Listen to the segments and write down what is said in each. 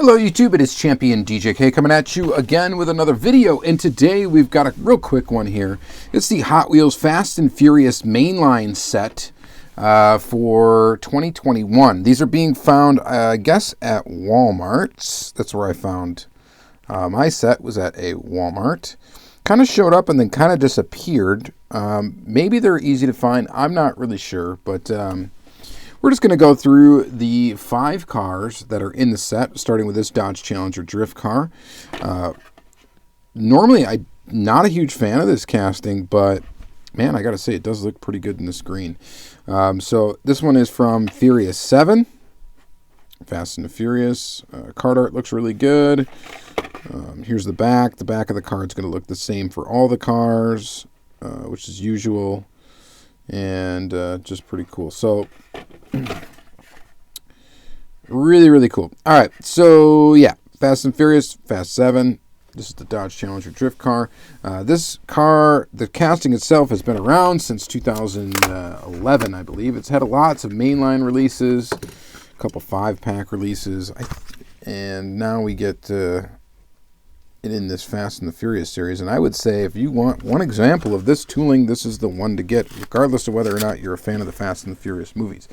Hello YouTube, it is Championdjk coming at you again with another video, and today we've got a real quick one here. It's the Hot Wheels Fast and Furious mainline set for 2021. These are being found, I guess, at Walmart. That's where I found my set, was at a Walmart. Kind of showed up and then kind of disappeared. Maybe they're easy to find, I'm not really sure, but we're just going to go through the 5 cars that are in the set, starting with this Dodge Challenger drift car. Normally, I'm not a huge fan of this casting, but man, I got to say, it does look pretty good in this green. So this one is from Furious 7, Fast and the Furious. Card art looks really good. Here's the back. The back of the card is going to look the same for all the cars, which is usual, and just pretty cool. So really cool. All right, so yeah, Fast and Furious, Fast 7. This is the Dodge Challenger drift car. This car, the casting itself has been around since 2011, I believe. It's had lots of mainline releases, a couple 5-pack releases, and now we get it in this Fast and the Furious series. And I would say if you want one example of this tooling, this is the one to get, regardless of whether or not you're a fan of the Fast and the Furious movies.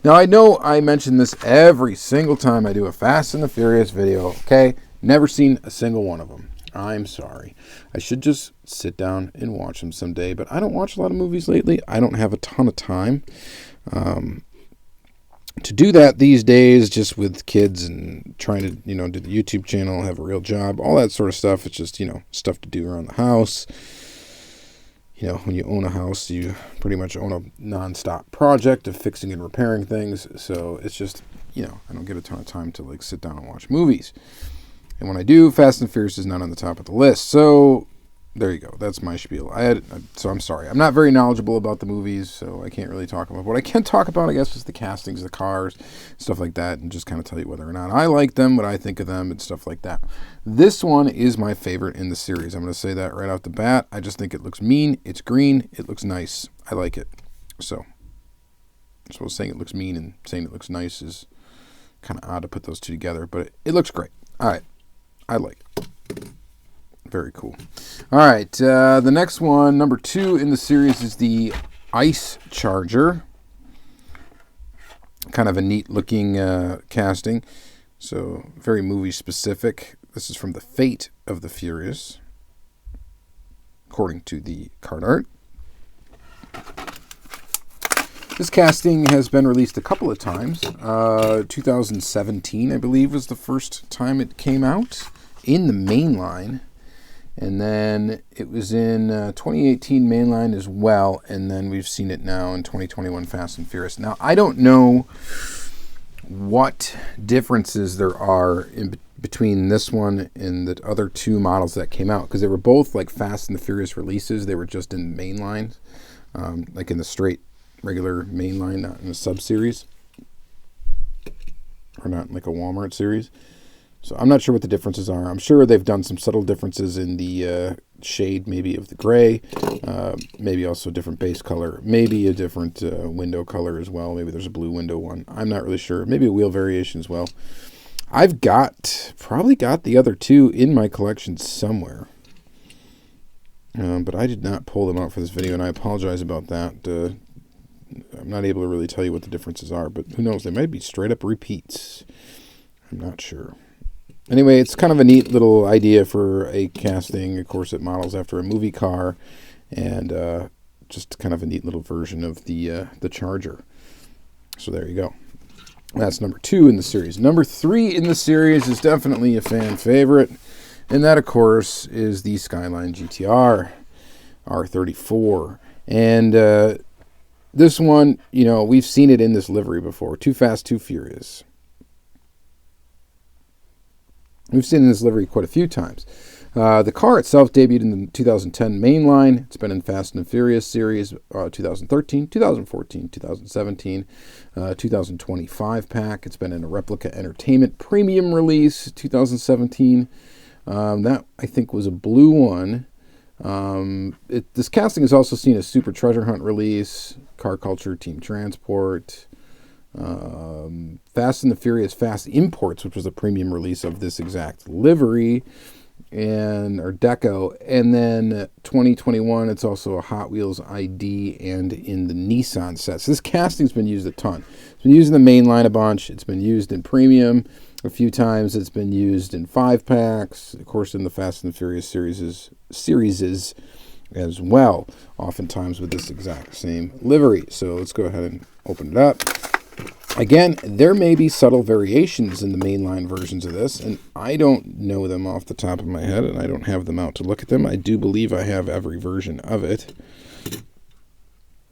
Now, I know I mention this every single time I do a Fast and the Furious video, okay? Never seen a single one of them. I'm sorry. I should just sit down and watch them someday, but I don't watch a lot of movies lately. I don't have a ton of time to do that these days, just with kids and trying to, do the YouTube channel, have a real job, all that sort of stuff. It's just, stuff to do around the house. When you own a house, you pretty much own a non-stop project of fixing and repairing things. So it's just, I don't get a ton of time to sit down and watch movies. And when I do, Fast and Furious is not on the top of the list. So there you go. That's my spiel. So I'm sorry. I'm not very knowledgeable about the movies, so I can't really talk about. What I can talk about, I guess, is the castings, the cars, stuff like that, and just kind of tell you whether or not I like them, what I think of them, and stuff like that. This one is my favorite in the series. I'm going to say that right off the bat. I just think it looks mean. It's green. It looks nice. I like it. So I suppose saying it looks mean and saying it looks nice is kind of odd to put those two together, but it looks great. All right. I like it. Very cool. All right, the next one, number 2 in the series, is the Ice Charger. Kind of a neat looking casting. So very movie specific. This is from The Fate of the Furious, according to the card art. This casting has been released a couple of times. 2017, I believe, was the first time it came out in the mainline. And then it was in 2018 mainline as well, and then we've seen it now in 2021 Fast and Furious. Now, I don't know what differences there are in between this one and the other 2 models that came out, because they were both Fast and the Furious releases. They were just in mainline, in the straight regular mainline, not in a sub-series, or not like a Walmart series. So I'm not sure what the differences are. I'm sure they've done some subtle differences in the shade, maybe of the gray, maybe also a different base color, maybe a different window color as well. Maybe there's a blue window one. I'm not really sure. Maybe a wheel variation as well. I've probably got the other 2 in my collection somewhere, but I did not pull them out for this video, and I apologize about that. I'm not able to really tell you what the differences are, but who knows? They might be straight up repeats. I'm not sure. Anyway, it's kind of a neat little idea for a casting. Of course, it models after a movie car, and just kind of a neat little version of the Charger. So there you go. That's number 2 in the series. Number 3 in the series is definitely a fan favorite, and that, of course, is the Skyline GTR R34. And this one, we've seen it in this livery before. Too Fast, Too Furious. We've seen this livery quite a few times. The car itself debuted in the 2010 mainline. It's been in Fast and Furious series 2013, 2014, 2017, 2025 pack. It's been in a Replica Entertainment premium release 2017. That, I think, was a blue one. This casting has also seen a Super Treasure Hunt release, Car Culture, Team Transport, Fast and the Furious Fast Imports, which was a premium release of this exact livery or deco. And then 2021, it's also a Hot Wheels ID and in the Nissan set. So this casting's been used a ton. It's been used in the main line a bunch. It's been used in premium a few times. It's been used in 5-packs, of course, in the Fast and the Furious series as well, oftentimes with this exact same livery. So let's go ahead and open it up. Again, there may be subtle variations in the mainline versions of this, and I don't know them off the top of my head, and I don't have them out to look at them. I do believe I have every version of it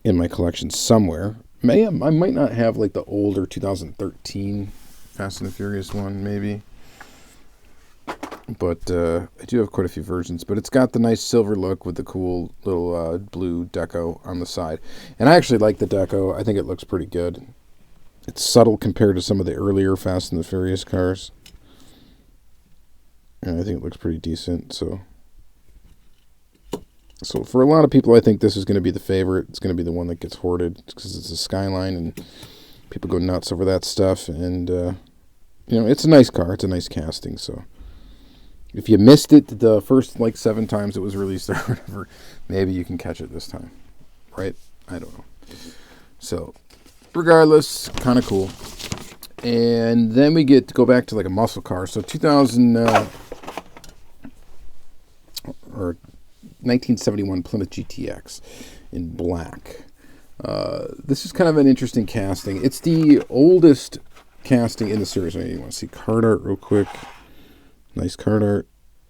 in my collection somewhere. I might not have like the older 2013 Fast and the Furious one, maybe. But I do have quite a few versions. But it's got the nice silver look with the cool little blue deco on the side. And I actually like the deco. I think it looks pretty good. It's subtle compared to some of the earlier Fast and the Furious cars. And I think it looks pretty decent. So for a lot of people, I think this is going to be the favorite. It's going to be the one that gets hoarded because it's a Skyline and people go nuts over that stuff. And, it's a nice car. It's a nice casting. So if you missed it the first 7 times it was released or whatever, maybe you can catch it this time. Right? I don't know. So regardless, kind of cool. And then we get to go back to a muscle car. So 1971 Plymouth GTX in black. This is kind of an interesting casting. It's the oldest casting in the series. You want to see card art real quick. Nice card art.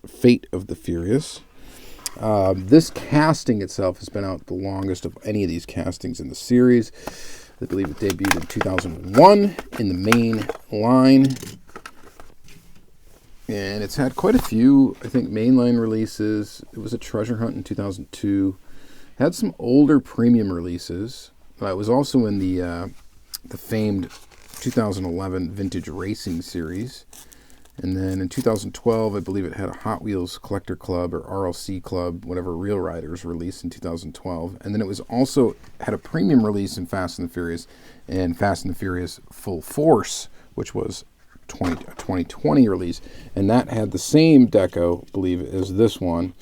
Fate of the Furious. This casting itself has been out the longest of any of these castings in the series. I believe it debuted in 2001 in the main line. And it's had quite a few, I think, mainline releases. It was a treasure hunt in 2002. Had some older premium releases. It was also in the famed 2011 Vintage Racing series. And then in 2012, I believe it had a Hot Wheels Collector Club or RLC Club, whatever, Real Riders released in 2012. And then it was also had a premium release in Fast and the Furious and Fast and the Furious Full Force, which was a 2020 release. And that had the same deco, I believe, as this one,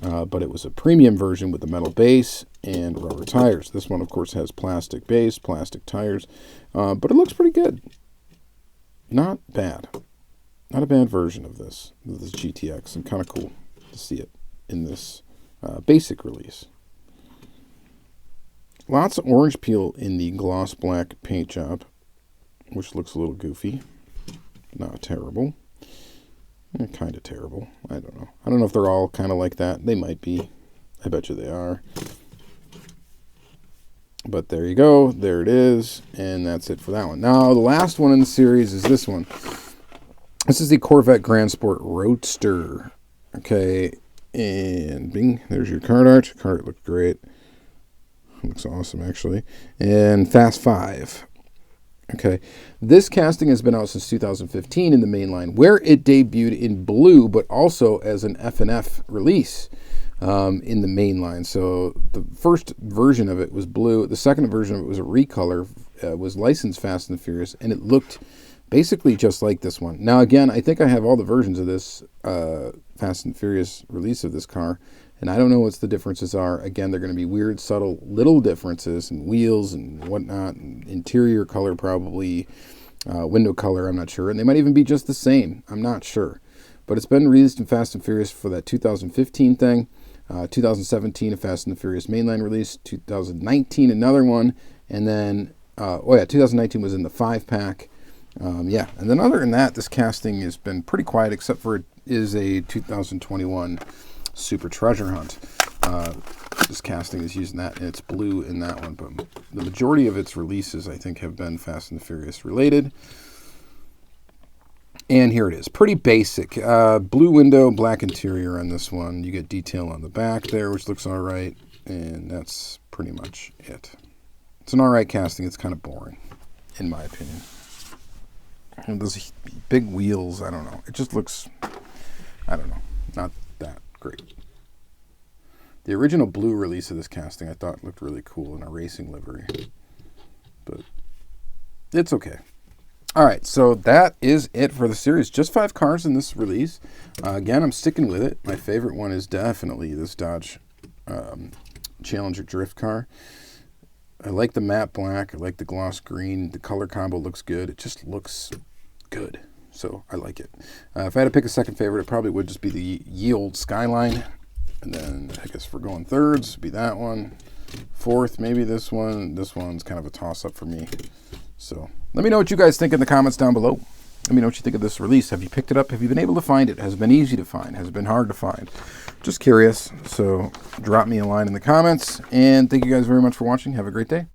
but it was a premium version with the metal base and rubber tires. This one, of course, has plastic base, plastic tires, but it looks pretty good. Not bad. Not a bad version of this GTX, and kind of cool to see it in this basic release. Lots of orange peel in the gloss black paint job, which looks a little goofy. Not terrible. Kind of terrible. I don't know. I don't know if they're all kind of like that. They might be. I bet you they are. But there you go. There it is. And that's it for that one. Now, the last one in the series is this one. This is the Corvette Grand Sport Roadster. Okay, and bing, there's your card art. Card art looked great. Looks awesome, actually. And Fast 5. Okay, this casting has been out since 2015 in the main line, where it debuted in blue, but also as an F&F release in the main line. So the first version of it was blue. The second version of it was a recolor, was licensed Fast and the Furious, and it looked basically just like this one. Now, again, I think I have all the versions of this Fast and Furious release of this car, and I don't know what the differences are. Again, they're going to be weird, subtle, little differences in wheels and whatnot, and interior color probably, window color, I'm not sure, and they might even be just the same. I'm not sure. But it's been released in Fast and Furious for that 2015 thing, 2017 a Fast and the Furious mainline release, 2019 another one, and then, 2019 was in the 5-pack. And then other than that, this casting has been pretty quiet, except for it is a 2021 Super Treasure Hunt. This casting is using that, and it's blue in that one, but the majority of its releases, I think, have been Fast and the Furious related. And here it is. Pretty basic. Blue window, black interior on this one. You get detail on the back there, which looks all right, and that's pretty much it. It's an all right casting. It's kind of boring, in my opinion. And those big wheels, I don't know. It just looks, I don't know, not that great. The original blue release of this casting I thought looked really cool in a racing livery. But it's okay. All right, so that is it for the series. Just 5 cars in this release. Again, I'm sticking with it. My favorite one is definitely this Dodge Challenger drift car. I like the matte black. I like the gloss green. The color combo looks good. It just looks good, so I like it. If I had to pick a second favorite, it probably would just be the ye olde Skyline. And then I guess if we're going thirds, be that one. Fourth, maybe this one. This one's kind of a toss-up for me. So let me know what you guys think in the comments down below. Let me know what you think of this release. Have you picked it up? Have you been able to find it? Has it been easy to find? Has it been hard to find? Just curious. So drop me a line in the comments. And thank you guys very much for watching. Have a great day.